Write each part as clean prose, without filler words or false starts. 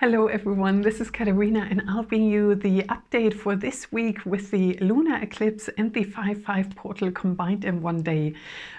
Hello everyone, this is Katerina and I'll bring you the update for this week with the lunar eclipse and the 5-5 portal combined in one day.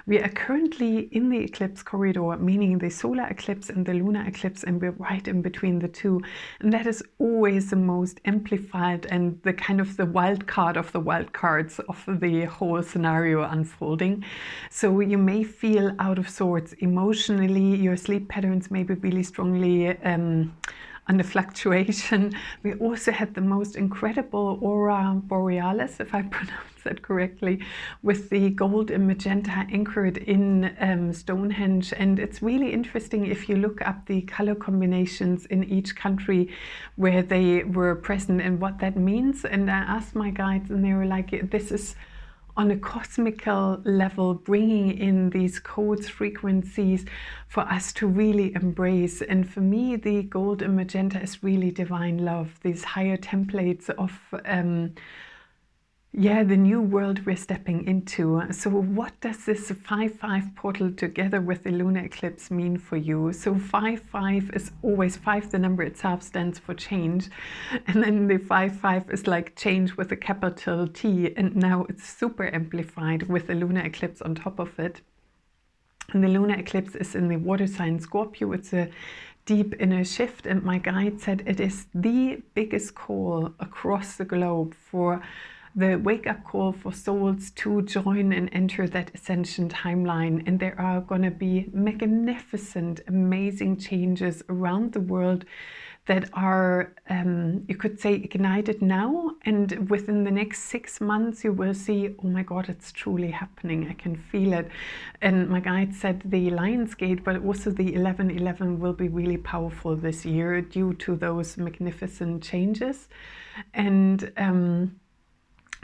We are currently in the eclipse corridor, meaning the solar eclipse and the lunar eclipse, and we're right in between the two. And that is always the most amplified and the kind of the wild card of the wild cards of the whole scenario unfolding. So you may feel out of sorts emotionally, your sleep patterns may be really strongly under fluctuation. We also had the most incredible aurora borealis, if I pronounce that correctly, with the gold and magenta anchored in Stonehenge. And it's really interesting if you look up the color combinations in each country where they were present and what that means. And I asked my guides and they were like, this is on a cosmical level, bringing in these codes, frequencies for us to really embrace. And for me, the gold and magenta is really divine love, these higher templates of the new world we're stepping into. So what does this 5-5 portal together with the lunar eclipse mean for you? So 5-5 is always 5, the number itself stands for change. And then the 5-5 is like change with a capital T. And now it's super amplified with the lunar eclipse on top of it. And the lunar eclipse is in the water sign Scorpio. It's a deep inner shift. And my guide said it is the biggest call across the globe for the wake-up call for souls to join and enter that Ascension timeline. And there are going to be magnificent, amazing changes around the world that are, you could say, ignited now. And within the next 6 months, you will see, oh my God, it's truly happening. I can feel it. And my guide said the Lion's Gate, but also the 11/11 will be really powerful this year due to those magnificent changes. And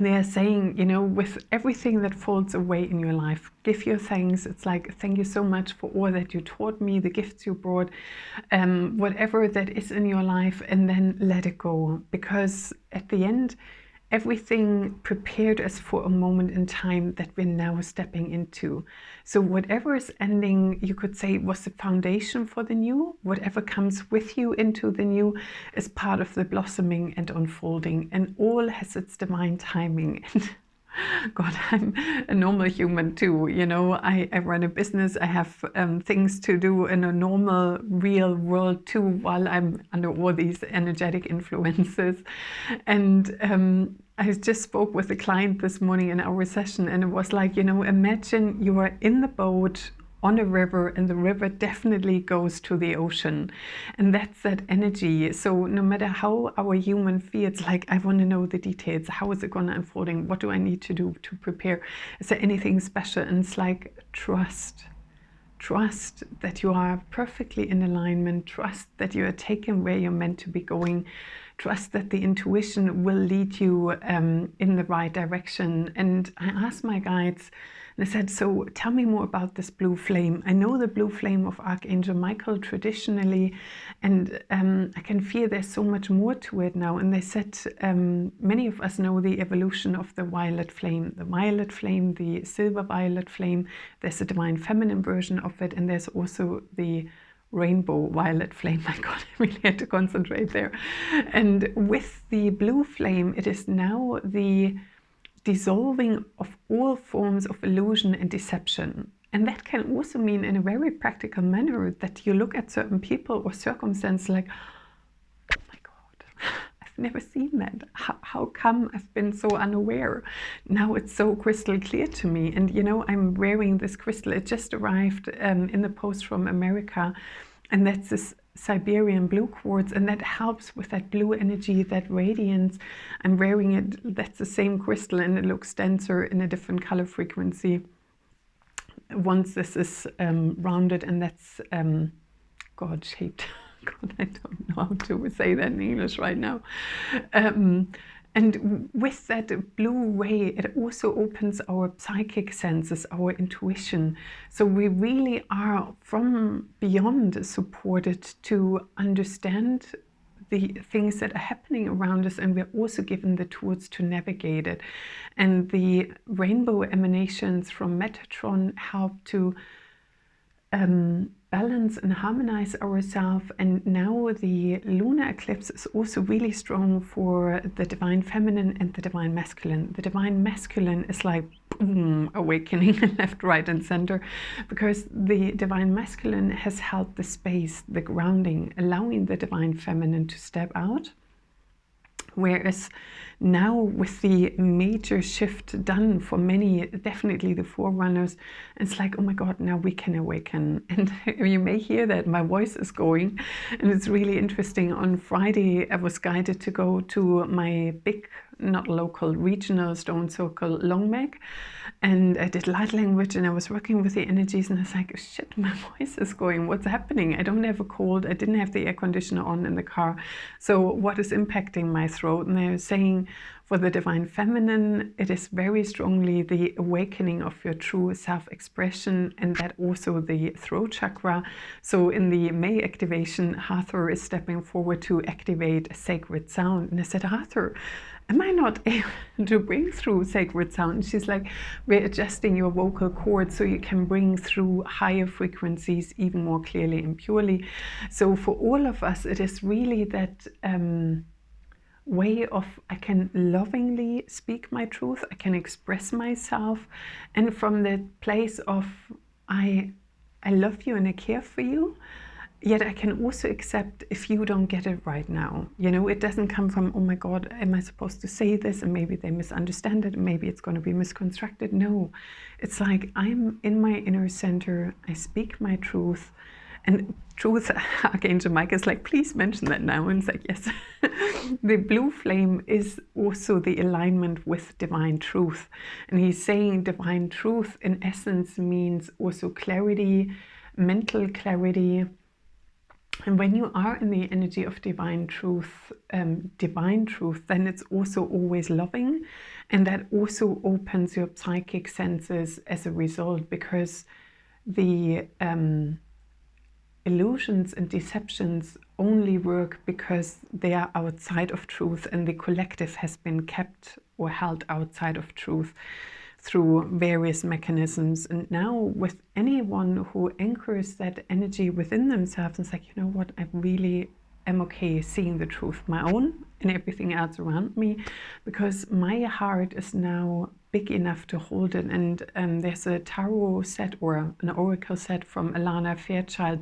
they are saying, you know, with everything that falls away in your life, give your thanks. It's like, thank you so much for all that you taught me, the gifts you brought, whatever that is in your life, and then let it go. Because at the end, everything prepared us for a moment in time that we're now stepping into. So whatever is ending, you could say, was the foundation for the new. Whatever comes with you into the new is part of the blossoming and unfolding, and all has its divine timing. And God, I'm a normal human too. You know, I run a business. I have things to do in a normal, real world too, while I'm under all these energetic influences. And I just spoke with a client this morning in our session, and it was like, you know, imagine you are in the boat on a river, and the river definitely goes to the ocean, and that's that energy. So no matter how our human feels, like, I want to know the details. How is it going to unfolding? What do I need to do to prepare? Is there anything special? And it's like, trust that you are perfectly in alignment. Trust that you are taken where you're meant to be going. Trust that the intuition will lead you in the right direction. And I asked my guides, and I said, so tell me more about this blue flame. I know the blue flame of Archangel Michael traditionally, and I can feel there's so much more to it now. And they said, many of us know the evolution of the violet flame, the silver violet flame. There's a divine feminine version of it, and there's also the rainbow violet flame. My God, I really had to concentrate there. And with the blue flame, it is now the dissolving of all forms of illusion and deception. And that can also mean, in a very practical manner, that you look at certain people or circumstances like, oh my God, I've never seen that. How come I've been so unaware? Now it's so crystal clear to me. And you know, I'm wearing this crystal. It just arrived in the post from America, and that's this Siberian blue quartz, and that helps with that blue energy, that radiance. I'm wearing it. That's the same crystal, and it looks denser in a different color frequency. Once this is rounded, and that's God shaped. God, I don't know how to say that in English right now. And with that blue ray, it also opens our psychic senses, our intuition. So we really are from beyond supported to understand the things that are happening around us, and we're also given the tools to navigate it. And the rainbow emanations from Metatron help to balance and harmonize ourselves. And now the lunar eclipse is also really strong for the divine feminine and the divine masculine. The divine masculine is like boom, awakening left, right, and center, because the divine masculine has held the space, the grounding, allowing the divine feminine to step out. Whereas now, with the major shift done for many, definitely the forerunners, it's like, oh my God, now we can awaken. And you may hear that my voice is going, and it's really interesting. On Friday, I was guided to go to my big, not local, regional stone circle, Longmeg, and I did light language, and I was working with the energies, and I was like, shit, my voice is going, what's happening? I don't have a cold, I didn't have the air conditioner on in the car, so what is impacting my throat? And I was saying, for the divine feminine, it is very strongly the awakening of your true self-expression, and that also the throat chakra. So in the May activation, Hathor is stepping forward to activate a sacred sound. And I said, Hathor, am I not able to bring through sacred sound? And she's like, we're adjusting your vocal cords so you can bring through higher frequencies even more clearly and purely. So for all of us, it is really that way of, I can lovingly speak my truth, I can express myself, and from the place of I love you and I care for you, yet I can also accept if you don't get it right now. You know, it doesn't come from, oh my God, am I supposed to say this? And maybe they misunderstand it, and maybe it's going to be misconstructed. No, it's like I'm in my inner center, I speak my truth. And truth, Archangel Mike is like, please mention that now. And it's like, yes. The blue flame is also the alignment with divine truth. And he's saying divine truth in essence means also clarity, mental clarity. And when you are in the energy of divine truth, then it's also always loving. And that also opens your psychic senses as a result, because the illusions and deceptions only work because they are outside of truth, and the collective has been kept or held outside of truth through various mechanisms. And now with anyone who anchors that energy within themselves, it's like, you know what, I really am okay seeing the truth, my own and everything else around me, because my heart is now big enough to hold it. And there's a tarot set or an oracle set from Alana Fairchild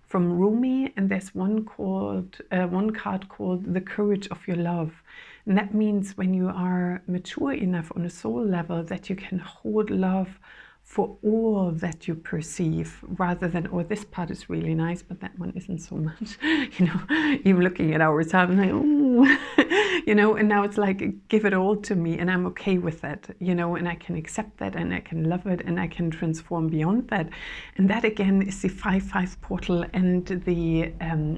from Rumi, and there's one card called The Courage of Your Love. And that means when you are mature enough on a soul level that you can hold love for all that you perceive, rather than, oh, this part is really nice, but that one isn't so much. You know, even looking at ourselves, like, oh, you know, and now it's like, give it all to me, and I'm okay with that, you know, and I can accept that, and I can love it, and I can transform beyond that. And that again is the 5/5 portal and the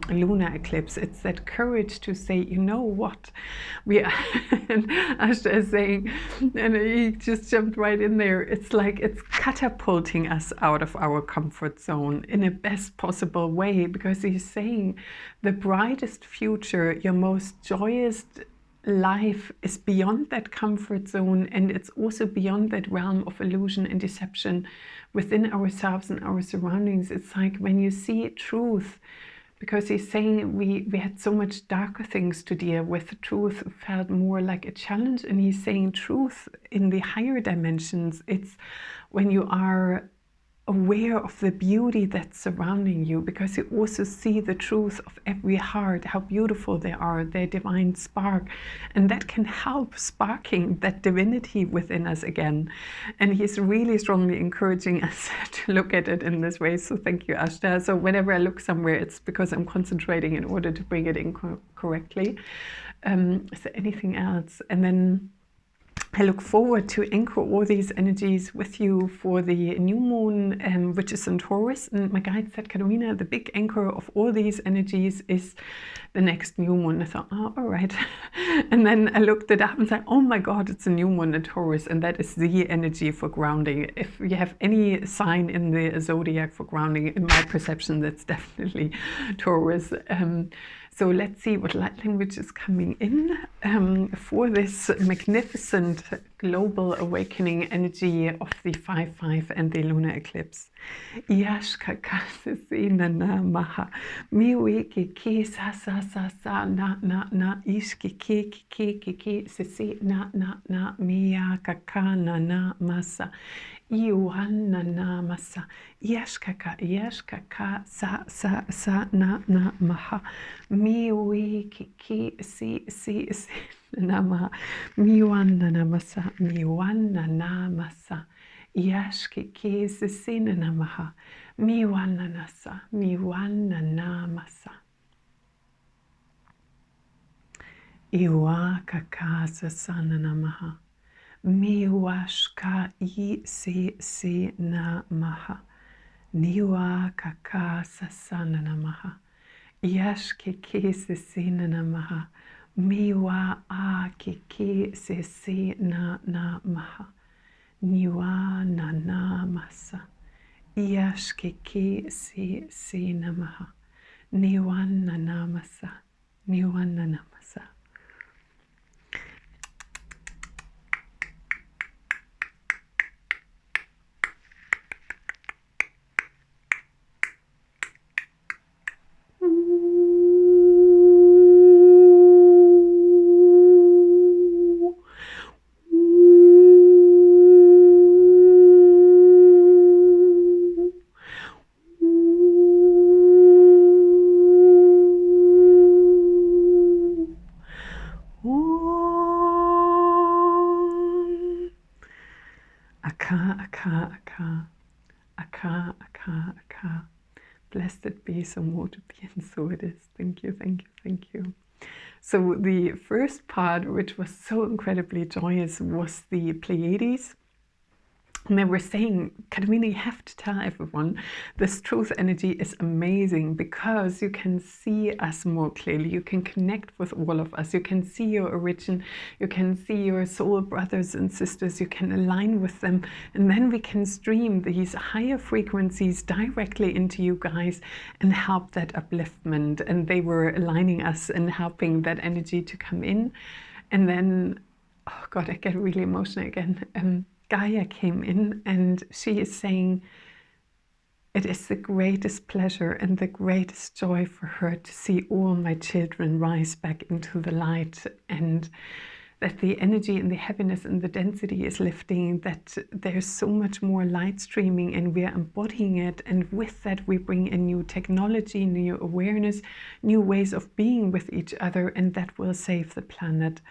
lunar eclipse. It's that courage to say, you know what, we are, and Ashta is saying, and he just jumped right in there, it's like, it's catapulting us out of our comfort zone in a best possible way, because he's saying the brightest future, your most joyous life is beyond that comfort zone, and it's also beyond that realm of illusion and deception within ourselves and our surroundings. It's like when you see truth, because he's saying we had so much darker things to deal with. Truth felt more like a challenge, and he's saying truth in the higher dimensions, it's when you are aware of the beauty that's surrounding you, because you also see the truth of every heart, how beautiful they are, their divine spark, and that can help sparking that divinity within us again. And he's really strongly encouraging us to look at it in this way. So thank you, Ashta. So whenever I look somewhere, it's because I'm concentrating in order to bring it in correctly. Is there anything else? And then I look forward to anchor all these energies with you for the new moon, which is in Taurus. And my guide said, Katarina, the big anchor of all these energies is the next new moon. I thought, oh, all right. And then I looked it up and said, oh my God, it's a new moon in Taurus. And that is the energy for grounding. If you have any sign in the zodiac for grounding, in my perception, that's definitely Taurus. So let's see what light language is coming in for this magnificent global awakening energy of the 5-5 and the lunar eclipse. Yashkakasina maha miwi kiki sa sa sa sa na na na ishkiki kiki kiki sisi na na na miya kakana na masa iwana na masa yashkaka sa sa sa na na maha miwi kiki si si si na maha miwana na masa miwana na masa yashkiki sisi na maha miwana nasa miwana na masa iwa kaka sa sa na maha miwashka I si na maha niwa kaka sasana namaha yashki si na maha miwa a kiki si na maha niwa na masa yashki si na maha niwa na masa niwa na masa. Aka. Blessed be, so mote be, and so it is. Thank you, thank you, thank you. So the first part, which was so incredibly joyous, was the Pleiades. And they were saying, Katerina, you have to tell everyone this truth energy is amazing because you can see us more clearly. You can connect with all of us. You can see your origin. You can see your soul brothers and sisters. You can align with them. And then we can stream these higher frequencies directly into you guys and help that upliftment. And they were aligning us and helping that energy to come in. And then, oh God, I get really emotional again. Gaia came in and she is saying it is the greatest pleasure and the greatest joy for her to see all my children rise back into the light, and that the energy and the heaviness and the density is lifting, that there's so much more light streaming and we are embodying it, and with that we bring in new technology, new awareness, new ways of being with each other, and that will save the planet.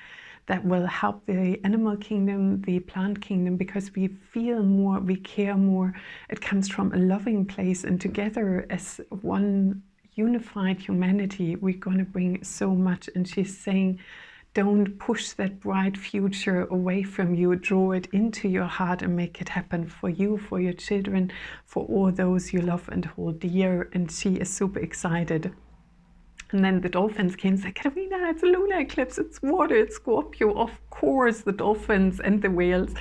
That will help the animal kingdom, the plant kingdom, because we feel more, we care more. It comes from a loving place, and together as one unified humanity, we're going to bring so much. And she's saying, don't push that bright future away from you. Draw it into your heart and make it happen for you, for your children, for all those you love and hold dear. And she is super excited. And then the dolphins came and said, Katerina, it's a lunar eclipse, it's water, it's Scorpio. Of course, the dolphins and the whales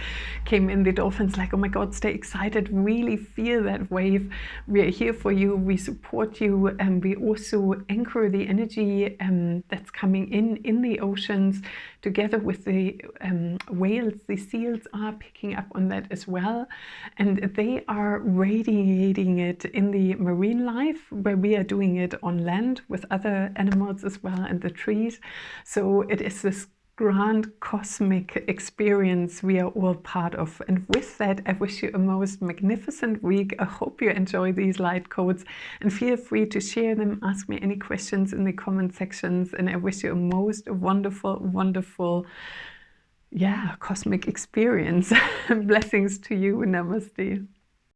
came in. The dolphins like, oh my God, stay excited, really feel that wave. We are here for you, we support you, and we also anchor the energy that's coming in the oceans together with the whales. The seals are picking up on that as well. And they are radiating it in the marine life, where we are doing it on land with other animals as well, and the trees. So it is this grand cosmic experience we are all part of. And with that, I wish you a most magnificent week. I hope you enjoy these light codes, and feel free to share them, ask me any questions in the comment sections, and I wish you a most wonderful cosmic experience. Blessings to you. Namaste.